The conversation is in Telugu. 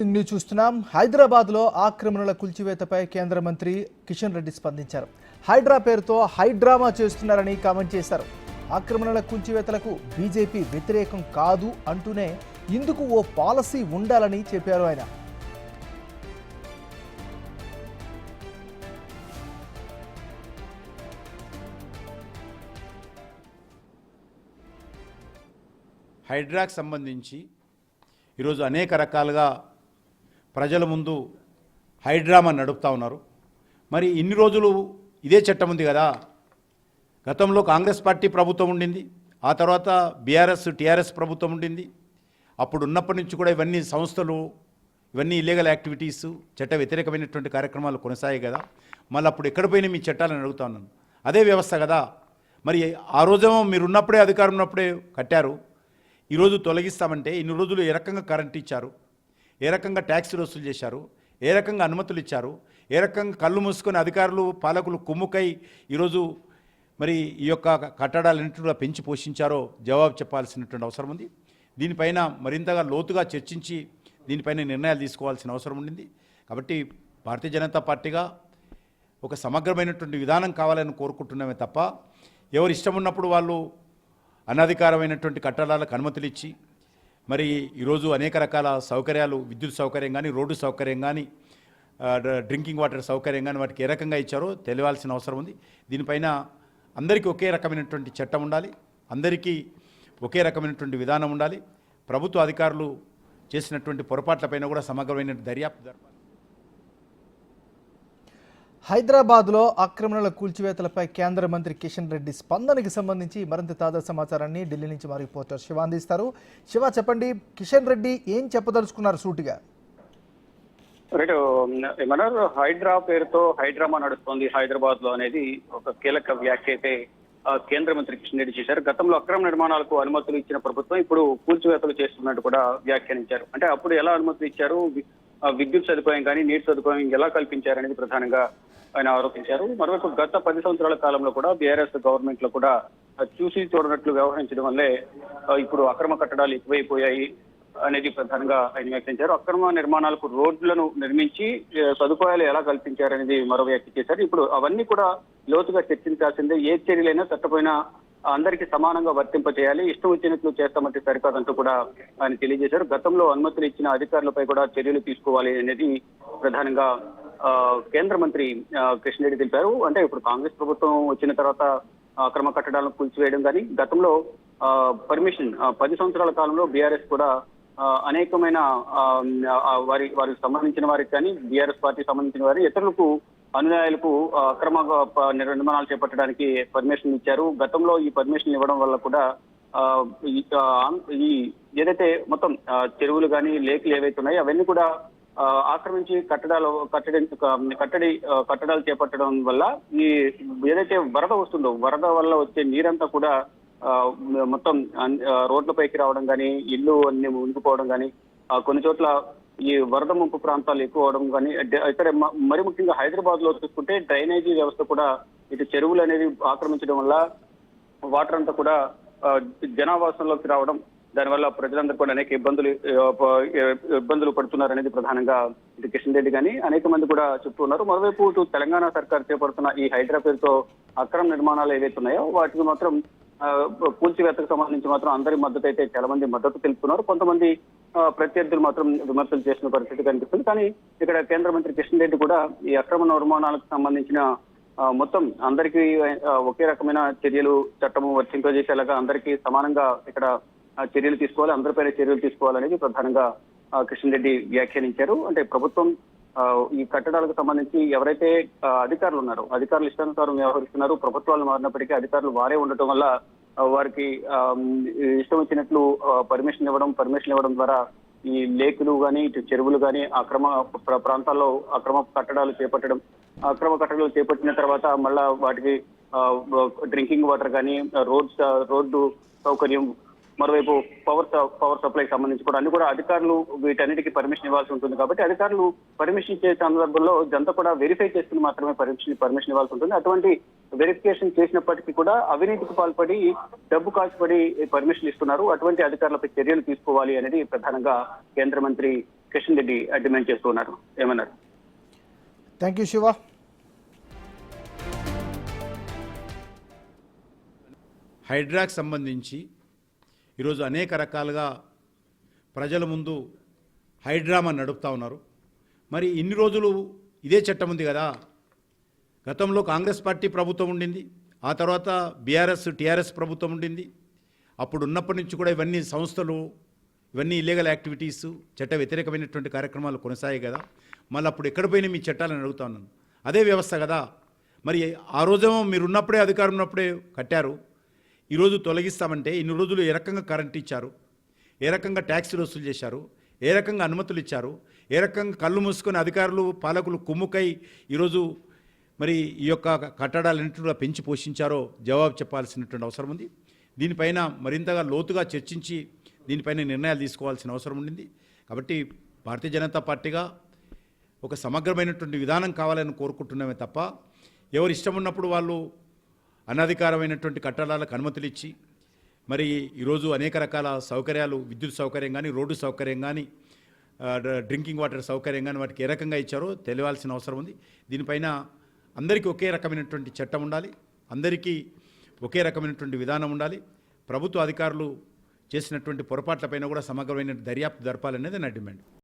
చూస్తున్నాం. హైదరాబాద్లో ఆక్రమణల కూల్చివేతపై కేంద్ర మంత్రి కిషన్ రెడ్డి స్పందించారు. హైడ్రా పేరుతో హైడ్రామా చేస్తున్నారని కామెంట్ చేశారు. ఆక్రమణల కూల్చివేతలకు బీజేపీ వ్యతిరేకం కాదు అంటూనే ఇందుకు ఓ పాలసీ ఉండాలని చెప్పారు ఆయన. హైడ్రాకు సంబంధించి ఈరోజు అనేక రకాలుగా ప్రజల ముందు హైడ్రామా నడుపుతా ఉన్నారు. మరి ఇన్ని రోజులు ఇదే చట్టం ఉంది కదా. గతంలో కాంగ్రెస్ పార్టీ ప్రభుత్వం ఉండింది, ఆ తర్వాత బీఆర్ఎస్ టీఆర్ఎస్ ప్రభుత్వం ఉండింది. అప్పుడు ఉన్నప్పటి నుంచి కూడా ఇవన్నీ సంస్థలు, ఇవన్నీ ఇల్లీగల్ యాక్టివిటీస్, చట్ట వ్యతిరేకమైనటువంటి కార్యక్రమాలు కొనసాగాయి కదా. మళ్ళీ అప్పుడు ఎక్కడ పోయినా మీ చట్టాలను అడుగుతా ఉన్నాను. అదే వ్యవస్థ కదా. మరి ఆ రోజేమో మీరు ఉన్నప్పుడే, అధికారం ఉన్నప్పుడే కట్టారు. ఈరోజు తొలగిస్తామంటే ఇన్ని రోజులు ఏ రకంగా కరెంట్ ఇచ్చారు, ఏ రకంగా ట్యాక్సులు వసూలు చేశారు, ఏ రకంగా అనుమతులు ఇచ్చారు, ఏ రకంగా కళ్ళు మూసుకొని అధికారులు పాలకులు కుమ్ముకై ఈరోజు మరి ఈ యొక్క కట్టడాలన్నింటినీ కూడా పెంచి పోషించారో జవాబు చెప్పాల్సినటువంటి అవసరం ఉంది. దీనిపైన మరింతగా లోతుగా చర్చించి దీనిపైన నిర్ణయాలు తీసుకోవాల్సిన అవసరం ఉండింది. కాబట్టి భారతీయ జనతా పార్టీగా ఒక సమగ్రమైనటువంటి విధానం కావాలని కోరుకుంటున్నామే తప్ప ఎవరు ఇష్టం ఉన్నప్పుడు వాళ్ళు అనధికారమైనటువంటి కట్టడాలకు అనుమతులు ఇచ్చి మరి ఈరోజు అనేక రకాల సౌకర్యాలు, విద్యుత్ సౌకర్యం కానీ, రోడ్డు సౌకర్యం కానీ, డ్రింకింగ్ వాటర్ సౌకర్యం కానీ వాటికి ఏ రకంగా ఇచ్చారో తెలియాల్సిన అవసరం ఉంది. దీనిపైన అందరికీ ఒకే రకమైనటువంటి చట్టం ఉండాలి, అందరికీ ఒకే రకమైనటువంటి విధానం ఉండాలి. ప్రభుత్వ అధికారులు చేసినటువంటి పొరపాట్లపైన కూడా సమగ్రమైన దర్యాప్తు జరపాలి. హైదరాబాద్లో ఆక్రమణల కూల్చివేతలపై కేంద్ర మంత్రి కిషన్ రెడ్డి స్పందనకి సంబంధించి మరింత తాజా సమాచారాన్ని ఢిల్లీ నుంచి మా రిపోర్టర్ శివ అందిస్తారు. శివ, చెప్పండి, కిషన్ రెడ్డి ఏం చెప్పదలుచుకున్నారు సూటిగా? హైడ్రా పేరుతో హైడ్రామా నడుస్తోంది హైదరాబాద్ లో అనేది ఒక కీలక వ్యాఖ్య అయితే కేంద్ర మంత్రి కిషన్ రెడ్డి చేశారు. గతంలో అక్రమ నిర్మాణాలకు అనుమతులు ఇచ్చిన ప్రభుత్వం ఇప్పుడు కూల్చివేతలు చేస్తున్నట్టు కూడా వ్యాఖ్యానించారు. అంటే అప్పుడు ఎలా అనుమతులు ఇచ్చారు, విద్యుత్ సదుపాయం కానీ, నీటి సదుపాయం ఎలా కల్పించారనేది ప్రధానంగా ఆయన ఆరోపించారు. మరోవైపు గత 10 సంవత్సరాల కాలంలో కూడా బీఆర్ఎస్ గవర్నమెంట్ లో కూడా చూసి చూడనట్లు వ్యవహరించడం వల్లే ఇప్పుడు అక్రమ కట్టడాలు ఎక్కువైపోయాయి అనేది ప్రధానంగా ఆయన వ్యాఖ్యించారు. అక్రమ నిర్మాణాలకు రోడ్లను నిర్మించి సదుపాయాలు ఎలా కల్పించారనేది మరో వ్యాఖ్య చేశారు. ఇప్పుడు అవన్నీ కూడా లోతుగా చర్చించాల్సిందే. ఏ చర్యలైనా చట్టపోయినా అందరికీ సమానంగా వర్తింపజేయాలి, ఇష్టం వచ్చినట్లు చేస్తామంటే సరికాదంటూ కూడా ఆయన తెలియజేశారు. గతంలో అనుమతులు ఇచ్చిన అధికారులపై కూడా చర్యలు తీసుకోవాలి అనేది ప్రధానంగా కేంద్ర మంత్రి కిషన్ రెడ్డి తెలిపారు. అంటే ఇప్పుడు కాంగ్రెస్ ప్రభుత్వం వచ్చిన తర్వాత అక్రమ కట్టడాలను కూల్చివేయడం కానీ, గతంలో పర్మిషన్ 10 సంవత్సరాల కాలంలో బీఆర్ఎస్ కూడా అనేకమైన వారికి సంబంధించిన వారికి కానీ, బీఆర్ఎస్ పార్టీ సంబంధించిన వారి ఇతరులకు అనుయాయులకు అక్రమ నిర్మాణాలు చేపట్టడానికి పర్మిషన్ ఇచ్చారు. గతంలో ఈ పర్మిషన్ ఇవ్వడం వల్ల కూడా ఈ ఏదైతే మొత్తం చెరువులు కానీ, లేకులు ఏవైతే ఉన్నాయో అవన్నీ కూడా ఆక్రమించి కట్టడాలు చేపట్టడం వల్ల ఈ ఏదైతే వరద వస్తుందో, వరద వల్ల వచ్చే నీరంతా కూడా మొత్తం రోడ్లపైకి రావడం కానీ, ఇల్లు అన్ని మునిగిపోవడం కానీ, కొన్ని చోట్ల ఈ వరద ముంపు ప్రాంతాలు ఎక్కువ అవడం కానీ, ఇక్కడ మరి ముఖ్యంగా హైదరాబాద్ లో చూసుకుంటే డ్రైనేజీ వ్యవస్థ కూడా ఇటు చెరువులు అనేది ఆక్రమించడం వల్ల వాటర్ అంతా కూడా జనావాసంలోకి రావడం, దానివల్ల ప్రజలందరూ కూడా అనేక ఇబ్బందులు పడుతున్నారనేది ప్రధానంగా ఇటు కిషన్ రెడ్డి కానీ అనేక మంది కూడా చెప్తూ ఉన్నారు. మరోవైపు ఇటు తెలంగాణ సర్కార్ చేపడుతున్న ఈ హైడ్రా పేరుతో అక్రమ నిర్మాణాలు ఏవైతే ఉన్నాయో వాటికి మాత్రం కూల్చివేతకు సంబంధించి మాత్రం అందరి మద్దతు అయితే చాలా మంది మద్దతు తెలుపుతున్నారు. కొంతమంది ప్రత్యర్థులు మాత్రం విమర్శలు చేసిన పరిస్థితి కనిపిస్తుంది. కానీ ఇక్కడ కేంద్ర మంత్రి కిషన్ రెడ్డి కూడా ఈ అక్రమ నిర్మాణాలకు సంబంధించిన మొత్తం అందరికీ ఒకే రకమైన చర్యలు, చట్టము వర్తింపజేసేలాగా అందరికీ సమానంగా ఇక్కడ చర్యలు తీసుకోవాలి, అందరిపైన చర్యలు తీసుకోవాలనేది ప్రధానంగా కిషన్ రెడ్డి వ్యాఖ్యానించారు. అంటే ప్రభుత్వం ఈ కట్టడాలకు సంబంధించి ఎవరైతే అధికారులు ఉన్నారో అధికారులు ఇష్టానుసారం వ్యవహరిస్తున్నారు. ప్రభుత్వాలు మారినప్పటికీ అధికారులు వారే ఉండటం వల్ల వారికి ఇష్టం వచ్చినట్లు పర్మిషన్ ఇవ్వడం ద్వారా ఈ లేకులు కానీ, ఇటు చెరువులు కానీ అక్రమ ప్రాంతాల్లో అక్రమ కట్టడాలు చేపట్టిన తర్వాత మళ్ళా వాటికి డ్రింకింగ్ వాటర్ కానీ, రోడ్డు సౌకర్యం, మరోవైపు పవర్ సప్లైకి సంబంధించి కూడా అన్ని కూడా అధికారులు వీటన్నిటికీ పర్మిషన్ ఇవ్వాల్సి ఉంటుంది. కాబట్టి అధికారులు పర్మిషన్ ఇచ్చే సందర్భంలో ఇదంతా కూడా వెరిఫై చేసుకుని మాత్రమే పర్మిషన్ ఇవ్వాల్సి ఉంటుంది. అటువంటి వెరిఫికేషన్ చేసినప్పటికీ కూడా అవినీతికి పాల్పడి డబ్బు కాల్చిపడి పర్మిషన్ ఇస్తున్నారు. అటువంటి అధికారులపై చర్యలు తీసుకోవాలి అనేది ప్రధానంగా కేంద్ర మంత్రి కిషన్ రెడ్డి డిమాండ్ చేస్తున్నారు. ఏమన్నారు? Thank you Shiva. హైడ్రాకి సంబంధించి ఈరోజు అనేక రకాలుగా ప్రజల ముందు హైడ్రామా నడుపుతా ఉన్నారు. మరి ఇన్ని రోజులు ఇదే చట్టం ఉంది కదా. గతంలో కాంగ్రెస్ పార్టీ ప్రభుత్వం ఉండింది, ఆ తర్వాత బీఆర్ఎస్ టీఆర్ఎస్ ప్రభుత్వం ఉండింది. అప్పుడు ఉన్నప్పటి నుంచి కూడా ఇవన్నీ సంస్థలు, ఇవన్నీ ఇల్లీగల్ యాక్టివిటీస్, చట్ట వ్యతిరేకమైనటువంటి కార్యక్రమాలు కొనసాగాయి కదా. మళ్ళీ అప్పుడు ఎక్కడ పోయినా మీ చట్టాలను అడుగుతా ఉన్నాను. అదే వ్యవస్థ కదా. మరి ఆ రోజేమో మీరు ఉన్నప్పుడే, అధికారం ఉన్నప్పుడే కట్టారు. ఈరోజు తొలగిస్తామంటే ఇన్ని రోజులు ఏ రకంగా కరెంట్ ఇచ్చారు, ఏ రకంగా ట్యాక్సీలు వసూలు చేశారు, ఏ రకంగా అనుమతులు ఇచ్చారు, ఏ రకంగా కళ్ళు మూసుకొని అధికారులు పాలకులు కుమ్ముకై ఈరోజు మరి ఈ యొక్క కట్టడాలన్నింటినీ కూడా పెంచి పోషించారో జవాబు చెప్పాల్సినటువంటి అవసరం ఉంది. దీనిపైన మరింతగా లోతుగా చర్చించి దీనిపైన నిర్ణయాలు తీసుకోవాల్సిన అవసరం ఉండింది. కాబట్టి భారతీయ జనతా పార్టీగా ఒక సమగ్రమైనటువంటి విధానం కావాలని కోరుకుంటున్నామే తప్ప ఎవరు ఇష్టం ఉన్నప్పుడు వాళ్ళు అనధికారమైనటువంటి కట్టడాలకు అనుమతులు ఇచ్చి మరి ఈరోజు అనేక రకాల సౌకర్యాలు, విద్యుత్ సౌకర్యం కానీ, రోడ్డు సౌకర్యం కానీ, డ్రింకింగ్ వాటర్ సౌకర్యం కానీ వాటికి ఏ రకంగా ఇచ్చారో తెలియాల్సిన అవసరం ఉంది. దీనిపైన అందరికీ ఒకే రకమైనటువంటి చట్టం ఉండాలి, అందరికీ ఒకే రకమైనటువంటి విధానం ఉండాలి. ప్రభుత్వ అధికారులు చేసినటువంటి పొరపాట్లపైన కూడా సమగ్రమైన దర్యాప్తు జరపాలనేది నా డిమాండ్.